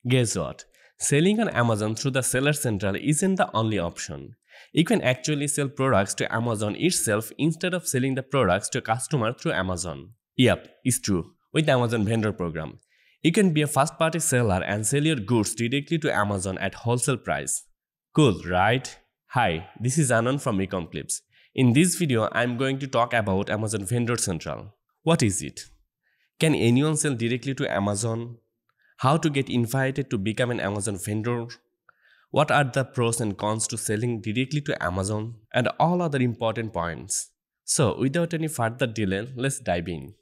Guess what? Selling on Amazon through the Seller Central isn't the only option. You can actually sell products to Amazon itself instead of selling the products to a customer through Amazon. Yep, it's true. With Amazon Vendor Program, you can be a first-party seller and sell your goods directly to Amazon at wholesale price. Cool, right? Hi, this is Anand from Ecom Clips. In this video, I'm going to talk about Amazon Vendor Central. What is it? Can anyone sell directly to Amazon? How to get invited to become an Amazon vendor? What are the pros and cons to selling directly to Amazon? And all other important points. So, without any further delay, let's dive in.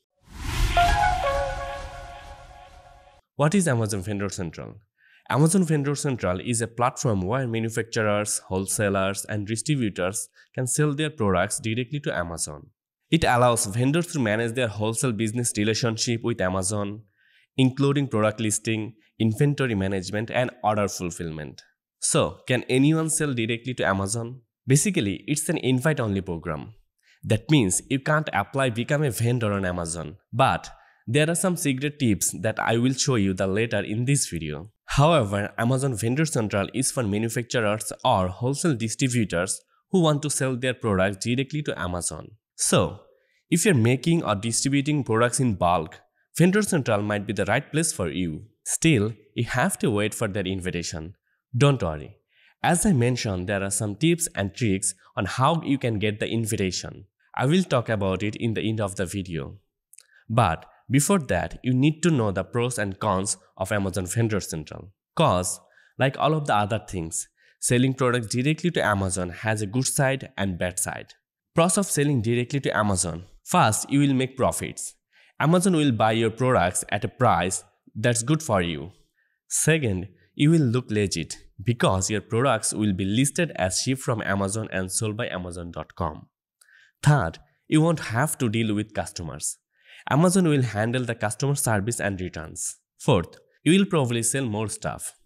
What is Amazon Vendor Central? Amazon Vendor Central is a platform where manufacturers, wholesalers, and distributors can sell their products directly to Amazon. It allows vendors to manage their wholesale business relationship with Amazon, including product listing, inventory management, and order fulfillment. So, can anyone sell directly to Amazon? Basically, it's an invite-only program. That means you can't become a vendor on Amazon. But there are some secret tips that I will show you later in this video. However, Amazon Vendor Central is for manufacturers or wholesale distributors who want to sell their products directly to Amazon. So, if you're making or distributing products in bulk, Vendor Central might be the right place for you. Still, you have to wait for their invitation. Don't worry. As I mentioned, there are some tips and tricks on how you can get the invitation. I will talk about it in the end of the video. But before that, you need to know the pros and cons of Amazon Vendor Central. Cause, like all of the other things, selling products directly to Amazon has a good side and bad side. Pros of selling directly to Amazon. First, you will make profits. Amazon will buy your products at a price that's good for you. Second, you will look legit because your products will be listed as shipped from Amazon and sold by Amazon.com. Third, you won't have to deal with customers. Amazon will handle the customer service and returns. Fourth, you will probably sell more stuff.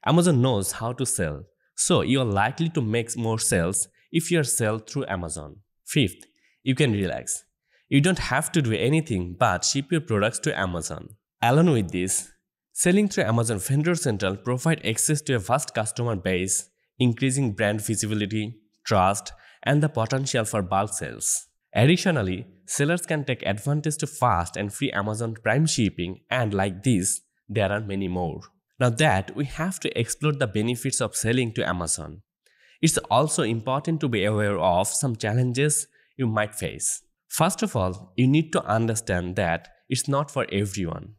Amazon knows how to sell, so you are likely to make more sales if you sell through Amazon. Fifth, you can relax. You don't have to do anything but ship your products to Amazon. Along with this, selling through Amazon Vendor Central provides access to a vast customer base, increasing brand visibility, trust, and the potential for bulk sales. Additionally, sellers can take advantage to fast and free Amazon Prime shipping, and like this, there are many more. Now that we have to explore the benefits of selling to Amazon, it's also important to be aware of some challenges you might face. First of all, you need to understand that it's not for everyone.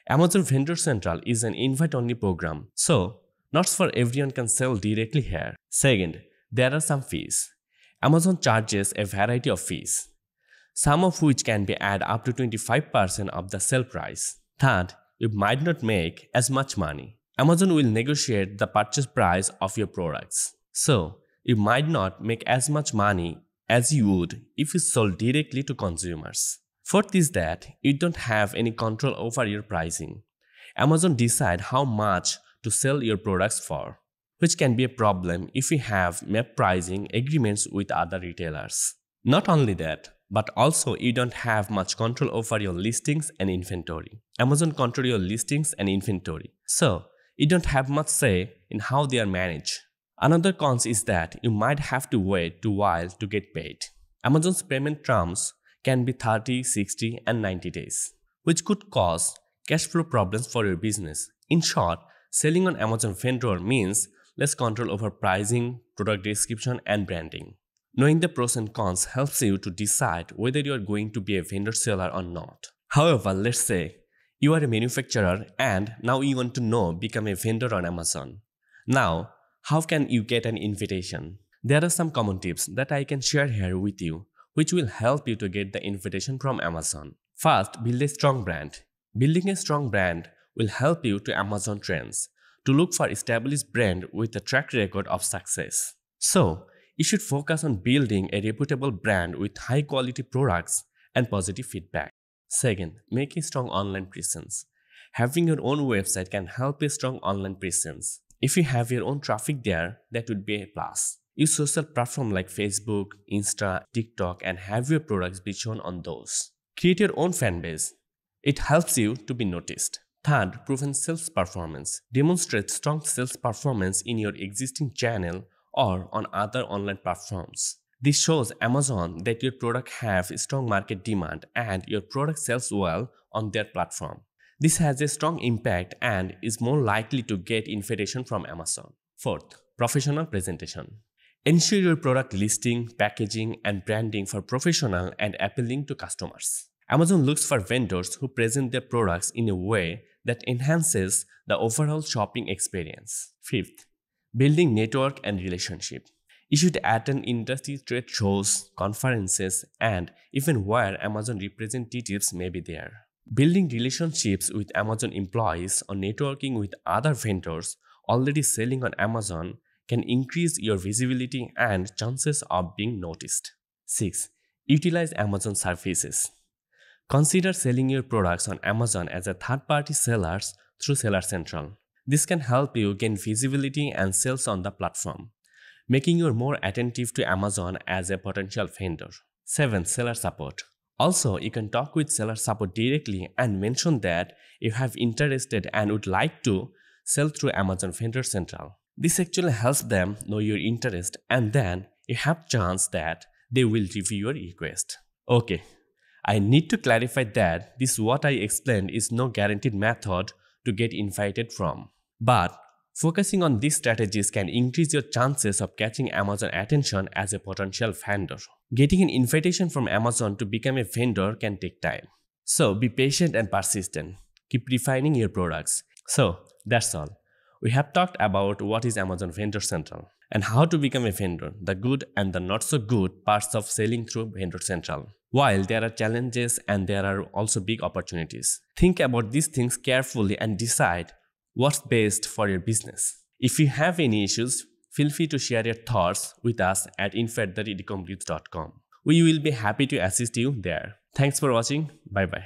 Amazon Vendor Central is an invite-only program, so not for everyone can sell directly here. Second, there are some fees. Amazon charges a variety of fees, some of which can be add up to 25% of the sale price. Third, you might not make as much money. Amazon will negotiate the purchase price of your products, so you might not make as much money as you would if you sold directly to consumers. Fourth is that you don't have any control over your pricing. Amazon decides how much to sell your products for, which can be a problem if you have made pricing agreements with other retailers. Not only that, but also you don't have much control over your listings and inventory. Amazon controls your listings and inventory, so you don't have much say in how they are managed. Another cons is that you might have to wait a while to get paid. Amazon's payment terms can be 30, 60, and 90 days, which could cause cash flow problems for your business. In short, selling on Amazon Vendor means less control over pricing, product description, and branding. Knowing the pros and cons helps you to decide whether you are going to be a vendor seller or not. However, let's say you are a manufacturer and now you want to become a vendor on Amazon. Now, how can you get an invitation? There are some common tips that I can share here with you, which will help you to get the invitation from Amazon. First, build a strong brand. Building a strong brand will help you to Amazon trends to look for established brand with a track record of success. So, you should focus on building a reputable brand with high quality products and positive feedback. Second, make a strong online presence. Having your own website can help a strong online presence. If you have your own traffic there, that would be a plus. Use social platforms like Facebook, Insta, TikTok, and have your products be shown on those. Create your own fan base. It helps you to be noticed. Third, proven sales performance. Demonstrate strong sales performance in your existing channel or on other online platforms. This shows Amazon that your product have strong market demand and your product sells well on their platform. This has a strong impact and is more likely to get invitation from Amazon. Fourth, professional presentation. Ensure your product listing, packaging, and branding for professional and appealing to customers. Amazon looks for vendors who present their products in a way that enhances the overall shopping experience. Fifth, building network and relationship. You should attend industry trade shows, conferences, and even where Amazon representatives may be there. Building relationships with Amazon employees or networking with other vendors already selling on Amazon can increase your visibility and chances of being noticed. 6. Utilize Amazon services. Consider selling your products on Amazon as a third-party sellers through Seller Central. This can help you gain visibility and sales on the platform, making you more attentive to Amazon as a potential vendor. 7. Seller support. Also, you can talk with seller support directly and mention that you have interested and would like to sell through Amazon Vendor Central. This actually helps them know your interest and then you have chance that they will review your request. Okay, I need to clarify that this what I explained is no guaranteed method to get invited from. But focusing on these strategies can increase your chances of catching Amazon attention as a potential vendor. Getting an invitation from Amazon to become a vendor can take time. So be patient and persistent. Keep refining your products. So that's all. We have talked about what is Amazon Vendor Central and how to become a vendor, the good and the not so good parts of selling through Vendor Central. While there are challenges and there are also big opportunities, think about these things carefully and decide what's best for your business. If you have any issues, feel free to share your thoughts with us at info@theredecombreeze.com. We will be happy to assist you there. Thanks for watching. Bye bye.